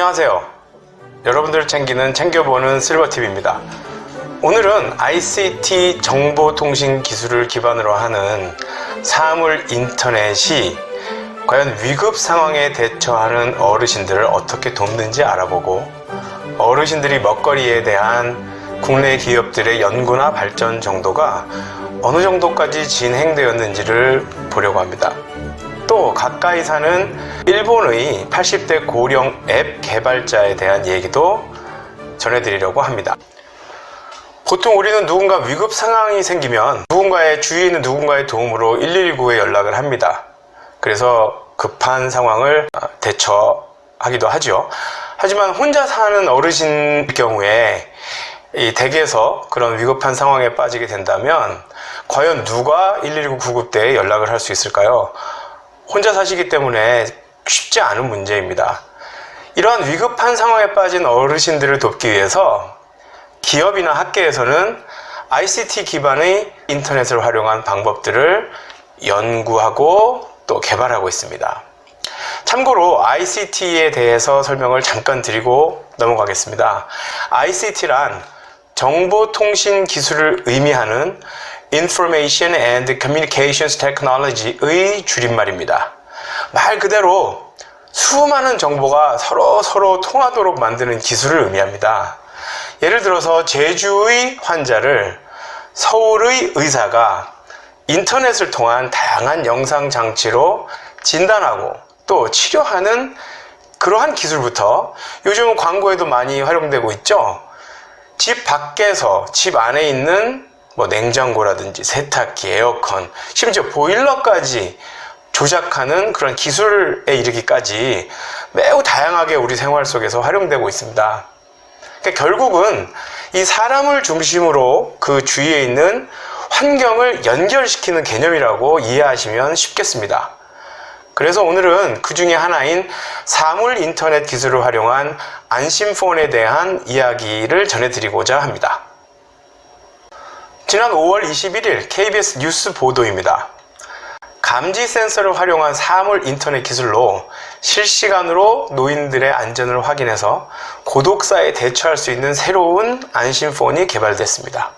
안녕하세요. 여러분들을 챙겨보는 실버TV입니다. 오늘은 ICT 정보통신 기술을 기반으로 하는 사물 인터넷이 과연 위급 상황에 대처하는 어르신들을 어떻게 돕는지 알아보고, 어르신들이 먹거리에 대한 국내 기업들의 연구나 발전 정도가 어느 정도까지 진행되었는지를 보려고 합니다. 또 가까이 사는 일본의 80대 고령 앱 개발자에 대한 얘기도 전해드리려고 합니다. 보통 우리는 누군가 위급 상황이 생기면 주위에 있는 누군가의 도움으로 119에 연락을 합니다. 그래서 급한 상황을 대처하기도 하죠. 하지만 혼자 사는 어르신의 경우에 이 댁에서 그런 위급한 상황에 빠지게 된다면 과연 누가 119 구급대에 연락을 할 수 있을까요? 혼자 사시기 때문에 쉽지 않은 문제입니다. 이러한 위급한 상황에 빠진 어르신들을 돕기 위해서 기업이나 학계에서는 ICT 기반의 인터넷을 활용한 방법들을 연구하고 또 개발하고 있습니다. 참고로 ICT에 대해서 설명을 잠깐 드리고 넘어가겠습니다. ICT란 정보통신 기술을 의미하는 Information and Communications Technology의 줄임말입니다. 말 그대로 수많은 정보가 서로 통하도록 만드는 기술을 의미합니다. 예를 들어서 제주의 환자를 서울의 의사가 인터넷을 통한 다양한 영상 장치로 진단하고 또 치료하는 그러한 기술부터 요즘 광고에도 많이 활용되고 있죠. 집 밖에서 집 안에 있는 냉장고라든지 세탁기, 에어컨, 심지어 보일러까지 조작하는 그런 기술에 이르기까지 매우 다양하게 우리 생활 속에서 활용되고 있습니다. 그러니까 결국은 이 사람을 중심으로 그 주위에 있는 환경을 연결시키는 개념이라고 이해하시면 쉽겠습니다. 그래서 오늘은 그 중에 하나인 사물 인터넷 기술을 활용한 안심폰에 대한 이야기를 전해드리고자 합니다. 지난 5월 21일 KBS 뉴스 보도입니다. 감지 센서를 활용한 사물 인터넷 기술로 실시간으로 노인들의 안전을 확인해서 고독사에 대처할 수 있는 새로운 안심폰이 개발됐습니다.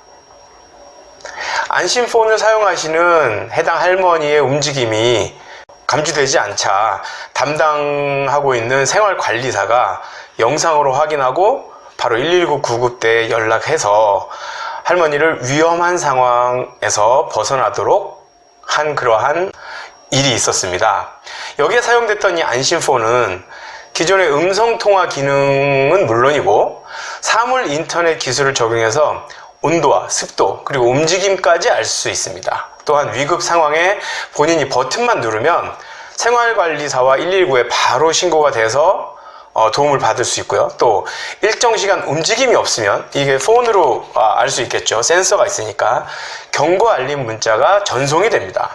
안심폰을 사용하시는 해당 할머니의 움직임이 감지되지 않자 담당하고 있는 생활관리사가 영상으로 확인하고 바로 119 구급대에 연락해서 할머니를 위험한 상황에서 벗어나도록 한 그러한 일이 있었습니다. 여기에 사용됐던 이 안심폰은 기존의 음성통화 기능은 물론이고 사물 인터넷 기술을 적용해서 온도와 습도 그리고 움직임까지 알 수 있습니다. 또한 위급 상황에 본인이 버튼만 누르면 생활관리사와 119에 바로 신고가 돼서 도움을 받을 수 있고요. 또 일정 시간 움직임이 없으면 이게 폰으로 알 수 있겠죠. 센서가 있으니까 경고 알림 문자가 전송이 됩니다.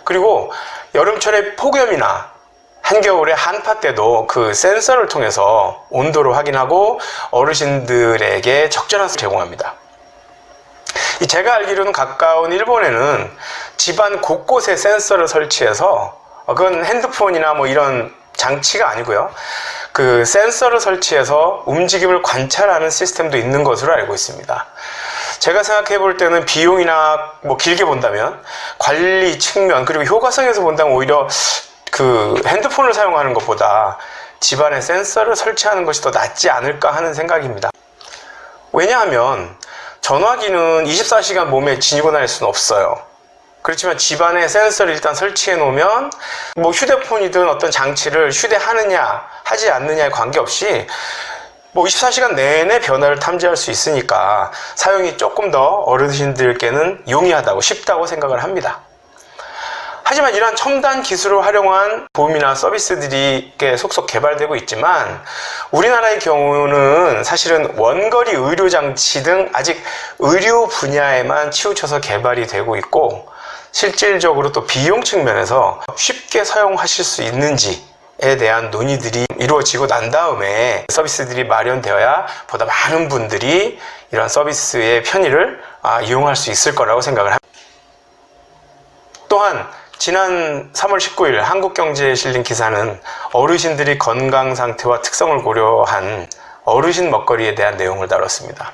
그리고 여름철에 폭염이나 한겨울에 한파 때도 그 센서를 통해서 온도를 확인하고 어르신들에게 적절한 제공합니다. 제가 알기로는 가까운 일본에는 집안 곳곳에 센서를 설치해서, 그건 핸드폰이나 이런 장치가 아니고요. 그 센서를 설치해서 움직임을 관찰하는 시스템도 있는 것으로 알고 있습니다. 제가 생각해 볼 때는 비용이나 길게 본다면 관리 측면 그리고 효과성에서 본다면 오히려 그 핸드폰을 사용하는 것보다 집안에 센서를 설치하는 것이 더 낫지 않을까 하는 생각입니다. 왜냐하면 전화기는 24시간 몸에 지니고 다닐 수는 없어요. 그렇지만 집안에 센서를 일단 설치해 놓으면 휴대폰이든 어떤 장치를 휴대하느냐 하지 않느냐에 관계없이 24시간 내내 변화를 탐지할 수 있으니까 사용이 조금 더 어르신들께는 용이하다고 쉽다고 생각을 합니다. 하지만 이러한 첨단 기술을 활용한 보험이나 서비스들이 속속 개발되고 있지만 우리나라의 경우는 사실은 원거리 의료장치 등 아직 의료 분야에만 치우쳐서 개발이 되고 있고 실질적으로 또 비용 측면에서 쉽게 사용하실 수 있는지에 대한 논의들이 이루어지고 난 다음에 서비스들이 마련되어야 보다 많은 분들이 이런 서비스의 편의를 이용할 수 있을 거라고 생각을 합니다. 또한 지난 3월 19일 한국경제에 실린 기사는 어르신들이 건강 상태와 특성을 고려한 어르신 먹거리에 대한 내용을 다뤘습니다.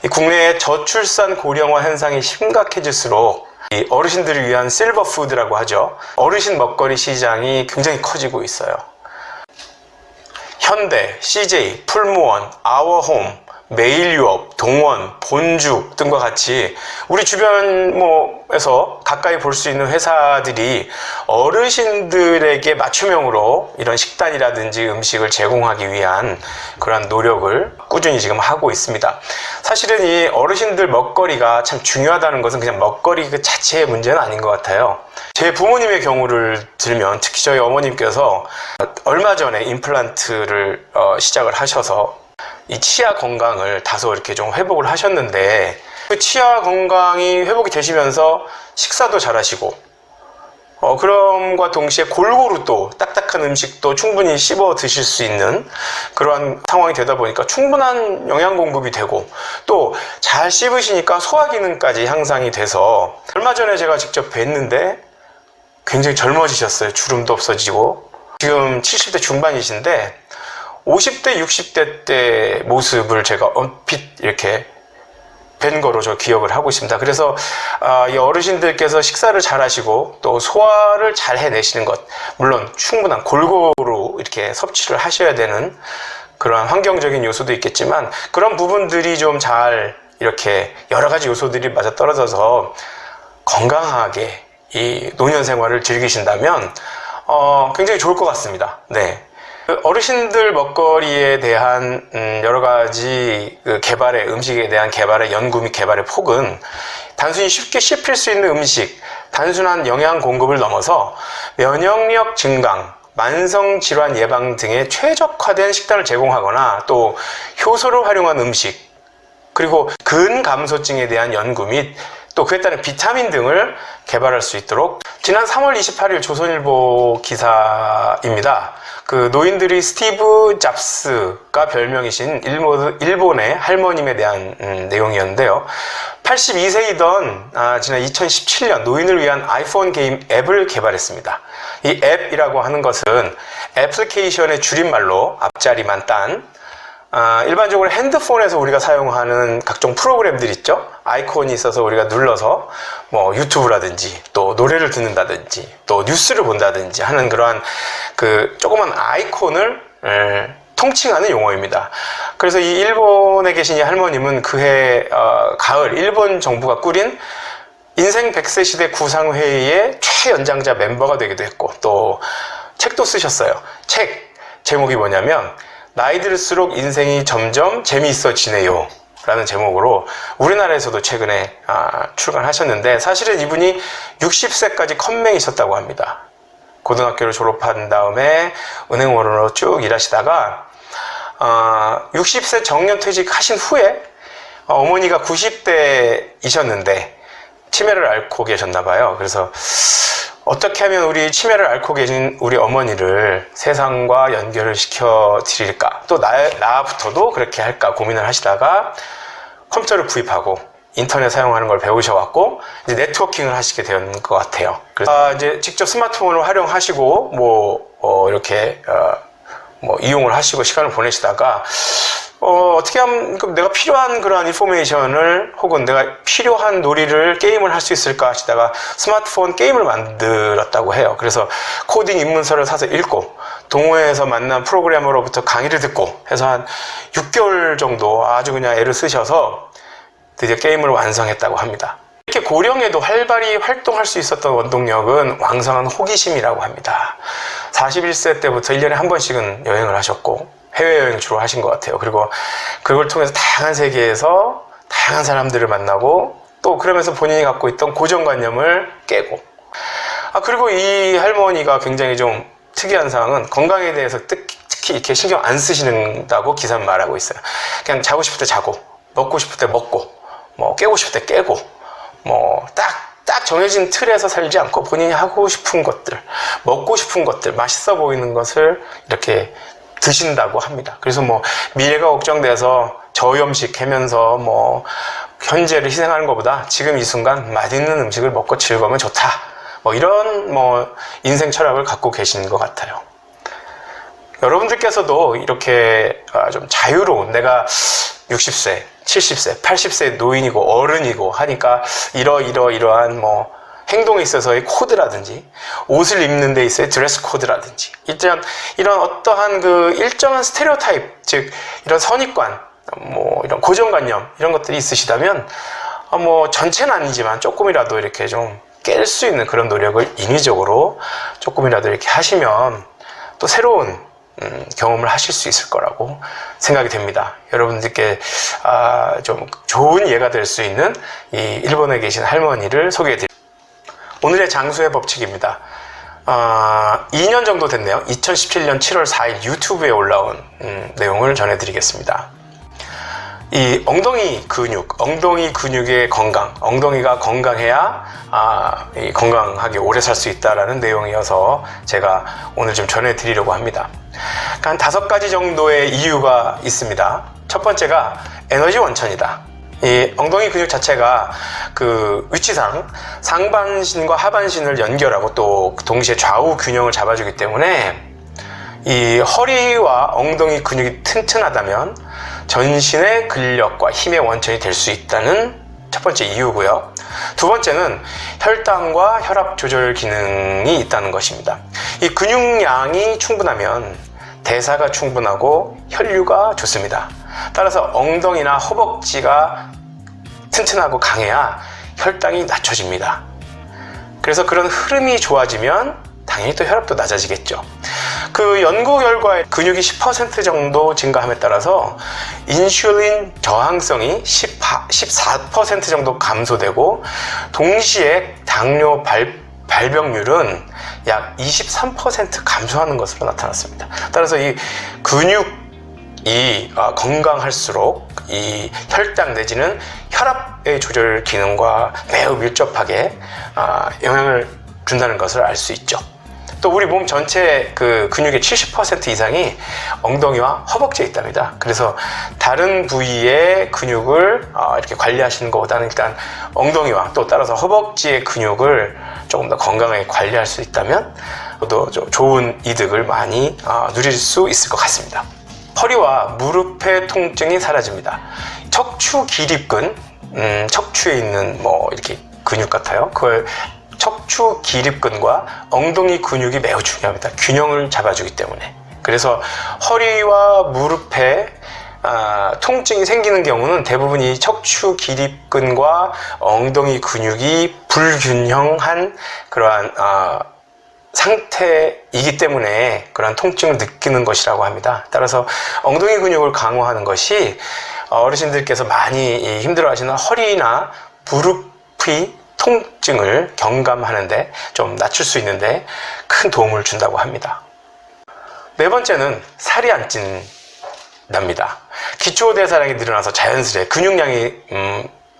이 국내의 저출산 고령화 현상이 심각해질수록 이 어르신들을 위한 실버푸드라고 하죠. 어르신 먹거리 시장이 굉장히 커지고 있어요. 현대, CJ, 풀무원, 아워홈, 매일유업, 동원, 본죽 등과 같이 우리 주변에서 가까이 볼 수 있는 회사들이 어르신들에게 맞춤형으로 이런 식단이라든지 음식을 제공하기 위한 그러한 노력을 꾸준히 지금 하고 있습니다. 사실은 이 어르신들 먹거리가 참 중요하다는 것은 그냥 먹거리 그 자체의 문제는 아닌 것 같아요. 제 부모님의 경우를 들면 특히 저희 어머님께서 얼마 전에 임플란트를 시작을 하셔서 이 치아 건강을 다소 이렇게 좀 회복을 하셨는데 그 치아 건강이 회복이 되시면서 식사도 잘하시고 그럼과 동시에 골고루 또 딱딱한 음식도 충분히 씹어 드실 수 있는 그러한 상황이 되다 보니까 충분한 영양 공급이 되고 또 잘 씹으시니까 소화 기능까지 향상이 돼서 얼마 전에 제가 직접 뵀는데 굉장히 젊어지셨어요. 주름도 없어지고 지금 70대 중반이신데 50대, 60대 때 모습을 제가 얼핏 이렇게 뵌 거로 저 기억을 하고 있습니다. 그래서 이 어르신들께서 식사를 잘 하시고 또 소화를 잘 해내시는 것, 물론 충분한 골고루 이렇게 섭취를 하셔야 되는 그런 환경적인 요소도 있겠지만 그런 부분들이 좀 잘 이렇게 여러 가지 요소들이 맞아떨어져서 건강하게 이 노년 생활을 즐기신다면 굉장히 좋을 것 같습니다. 네. 어르신들 먹거리에 대한 여러 가지 개발의 음식에 대한 개발의 연구 및 개발의 폭은 단순히 쉽게 씹힐 수 있는 음식, 단순한 영양 공급을 넘어서 면역력 증강, 만성 질환 예방 등의 최적화된 식단을 제공하거나 또 효소를 활용한 음식, 그리고 근감소증에 대한 연구 및 또 그에 따른 비타민 등을 개발할 수 있도록 지난 3월 28일 조선일보 기사입니다. 그 노인들이 스티브 잡스가 별명이신 일본의 할머님에 대한 내용이었는데요. 82세이던 지난 2017년 노인을 위한 아이폰 게임 앱을 개발했습니다. 이 앱이라고 하는 것은 애플리케이션의 줄임말로 앞자리만 딴 일반적으로 핸드폰에서 우리가 사용하는 각종 프로그램들 있죠? 아이콘이 있어서 우리가 눌러서 뭐 유튜브라든지 또 노래를 듣는다든지 또 뉴스를 본다든지 하는 그러한 그 조그만 아이콘을 통칭하는 용어입니다. 그래서 이 일본에 계신 이 할머님은 그해 가을 일본 정부가 꾸린 인생 100세 시대 구상회의의 최연장자 멤버가 되기도 했고 또 책도 쓰셨어요. 책 제목이 뭐냐면 나이 들수록 인생이 점점 재미있어지네요 라는 제목으로 우리나라에서도 최근에 출간하셨는데 사실은 이분이 60세까지 컴맹이셨다고 합니다. 고등학교를 졸업한 다음에 은행원으로 쭉 일하시다가 60세 정년퇴직하신 후에 어머니가 90대이셨는데 치매를 앓고 계셨나 봐요. 그래서 어떻게 하면 우리 치매를 앓고 계신 우리 어머니를 세상과 연결을 시켜 드릴까, 또 나부터도 그렇게 할까 고민을 하시다가 컴퓨터를 구입하고 인터넷 사용하는 걸 배우셔갖고 이제 네트워킹을 하시게 된 것 같아요. 그래서 이제 직접 스마트폰을 활용하시고 이렇게 이용을 하시고 시간을 보내시다가 어떻게 하면 내가 필요한 그러한 인포메이션을 혹은 내가 필요한 놀이를 게임을 할 수 있을까 하시다가 스마트폰 게임을 만들었다고 해요. 그래서 코딩 입문서를 사서 읽고 동호회에서 만난 프로그래머로부터 강의를 듣고 해서 한 6개월 정도 아주 그냥 애를 쓰셔서 드디어 게임을 완성했다고 합니다. 이렇게 고령에도 활발히 활동할 수 있었던 원동력은 왕성한 호기심이라고 합니다. 41세 때부터 1년에 한 번씩은 여행을 하셨고 해외여행을 주로 하신 것 같아요. 그리고 그걸 통해서 다양한 세계에서 다양한 사람들을 만나고 또 그러면서 본인이 갖고 있던 고정관념을 깨고 그리고 이 할머니가 굉장히 좀 특이한 상황은 건강에 대해서 특히 이렇게 신경 안 쓰시는다고 기사는 말하고 있어요. 그냥 자고 싶을 때 자고 먹고 싶을 때 먹고 뭐 깨고 싶을 때 깨고 뭐 딱 정해진 틀에서 살지 않고 본인이 하고 싶은 것들, 먹고 싶은 것들, 맛있어 보이는 것을 이렇게 드신다고 합니다. 그래서 뭐 미래가 걱정돼서 저염식 하면서 뭐 현재를 희생하는 것보다 지금 이 순간 맛있는 음식을 먹고 즐거우면 좋다. 뭐 이런 인생 철학을 갖고 계신 것 같아요. 여러분들께서도 이렇게 좀 자유로운, 내가 60세, 70세, 80세 노인이고 어른이고 하니까 이러한 행동에 있어서의 코드라든지, 옷을 입는 데 있어서의 드레스 코드라든지, 일단 이런 어떠한 그 일정한 스테레오타입, 즉 이런 선입관, 이런 고정관념, 이런 것들이 있으시다면 전체는 아니지만 조금이라도 이렇게 좀 깰 수 있는 그런 노력을 인위적으로 조금이라도 이렇게 하시면 또 새로운 경험을 하실 수 있을 거라고 생각이 됩니다. 여러분들께 좀 좋은 예가 될 수 있는 이 일본에 계신 할머니를 소개해드립니다. 오늘의 장수의 법칙입니다. 2년 정도 됐네요. 2017년 7월 4일 유튜브에 올라온 내용을 전해드리겠습니다. 이 엉덩이 근육의 건강, 엉덩이가 건강해야 건강하게 오래 살 수 있다라는 내용이어서 제가 오늘 좀 전해드리려고 합니다. 한 5가지 정도의 이유가 있습니다. 첫 번째가 에너지 원천이다. 이 엉덩이 근육 자체가 그 위치상 상반신과 하반신을 연결하고 또 동시에 좌우 균형을 잡아주기 때문에 이 허리와 엉덩이 근육이 튼튼하다면 전신의 근력과 힘의 원천이 될 수 있다는 첫 번째 이유고요. 두 번째는 혈당과 혈압 조절 기능이 있다는 것입니다. 이 근육량이 충분하면 대사가 충분하고 혈류가 좋습니다. 따라서 엉덩이나 허벅지가 튼튼하고 강해야 혈당이 낮춰집니다. 그래서 그런 흐름이 좋아지면 당연히 또 혈압도 낮아지겠죠. 그 연구 결과에 근육이 10% 정도 증가함에 따라서 인슐린 저항성이 14% 정도 감소되고 동시에 당뇨 발병률은 약 23% 감소하는 것으로 나타났습니다. 따라서 이 근육이 건강할수록 이 혈당 내지는 혈압의 조절 기능과 매우 밀접하게 영향을 준다는 것을 알 수 있죠. 또 우리 몸 전체 그 근육의 70% 이상이 엉덩이와 허벅지에 있답니다. 그래서 다른 부위의 근육을 이렇게 관리하시는 것보다는 일단 엉덩이와 또 따라서 허벅지의 근육을 조금 더 건강하게 관리할 수 있다면 또 좋은 이득을 많이 누릴 수 있을 것 같습니다. 허리와 무릎의 통증이 사라집니다. 척추 기립근, 척추에 있는 이렇게 근육 같아요. 그걸 척추 기립근과 엉덩이 근육이 매우 중요합니다. 균형을 잡아주기 때문에. 그래서 허리와 무릎에 통증이 생기는 경우는 대부분 이 척추 기립근과 엉덩이 근육이 불균형한 그러한 상태이기 때문에 그러한 통증을 느끼는 것이라고 합니다. 따라서 엉덩이 근육을 강화하는 것이 어르신들께서 많이 힘들어하시는 허리나 무릎의 통증을 경감하는데 좀 낮출 수 있는데 큰 도움을 준다고 합니다. 네 번째는 살이 안 찐답니다. 기초대사량이 늘어나서 자연스레 근육량이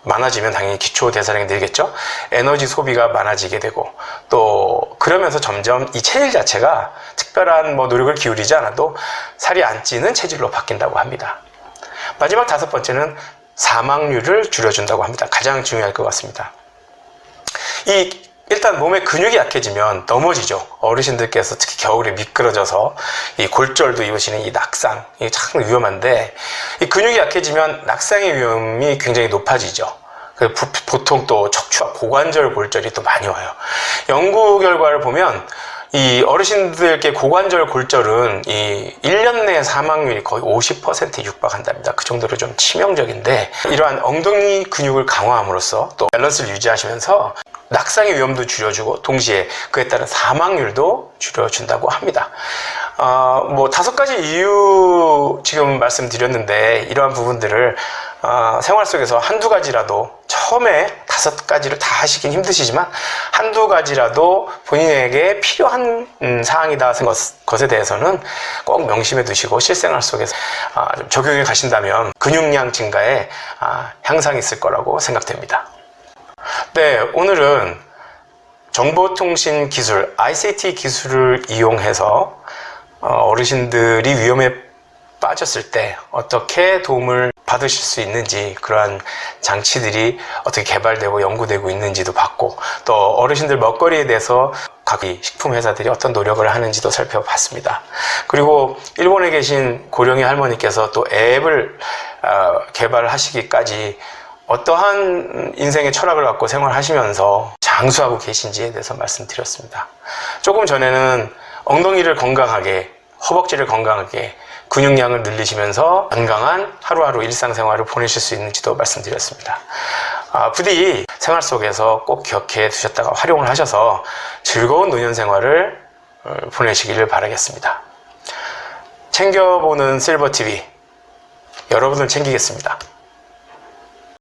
많아지면 당연히 기초대사량이 늘겠죠. 에너지 소비가 많아지게 되고 또 그러면서 점점 이 체질 자체가 특별한 노력을 기울이지 않아도 살이 안 찌는 체질로 바뀐다고 합니다. 마지막 5번째는 사망률을 줄여준다고 합니다. 가장 중요할 것 같습니다. 일단 몸의 근육이 약해지면 넘어지죠. 어르신들께서 특히 겨울에 미끄러져서 이 골절도 입으시는 이 낙상, 이게 참 위험한데 이 근육이 약해지면 낙상의 위험이 굉장히 높아지죠. 보통 또 척추와 고관절 골절이 또 많이 와요. 연구 결과를 보면 이 어르신들께 고관절 골절은 이 1년 내 사망률이 거의 50%에 육박한답니다. 그 정도로 좀 치명적인데 이러한 엉덩이 근육을 강화함으로써 또 밸런스를 유지하시면서 낙상의 위험도 줄여주고 동시에 그에 따른 사망률도 줄여준다고 합니다. 5가지 이유 지금 말씀드렸는데 이러한 부분들을 생활 속에서 한두 가지라도 처음에 5가지를 다 하시긴 힘드시지만 한두 가지라도 본인에게 필요한 사항이다 하는 것에 대해서는 꼭 명심해 두시고 실생활 속에서 좀 적용해 가신다면 근육량 증가에 향상이 있을 거라고 생각됩니다. 네, 오늘은 정보통신 기술, ICT 기술을 이용해서 어르신들이 위험에 빠졌을 때 어떻게 도움을 받으실 수 있는지, 그러한 장치들이 어떻게 개발되고 연구되고 있는지도 봤고, 또 어르신들 먹거리에 대해서 각 식품 회사들이 어떤 노력을 하는지도 살펴봤습니다. 그리고 일본에 계신 고령의 할머니께서 또 앱을 개발하시기까지 어떠한 인생의 철학을 갖고 생활하시면서 장수하고 계신지에 대해서 말씀드렸습니다. 조금 전에는 엉덩이를 건강하게, 허벅지를 건강하게, 근육량을 늘리시면서 건강한 하루하루 일상생활을 보내실 수 있는지도 말씀드렸습니다. 부디 생활 속에서 꼭 기억해 두셨다가 활용을 하셔서 즐거운 노년생활을 보내시기를 바라겠습니다. 챙겨보는 실버TV, 여러분을 챙기겠습니다.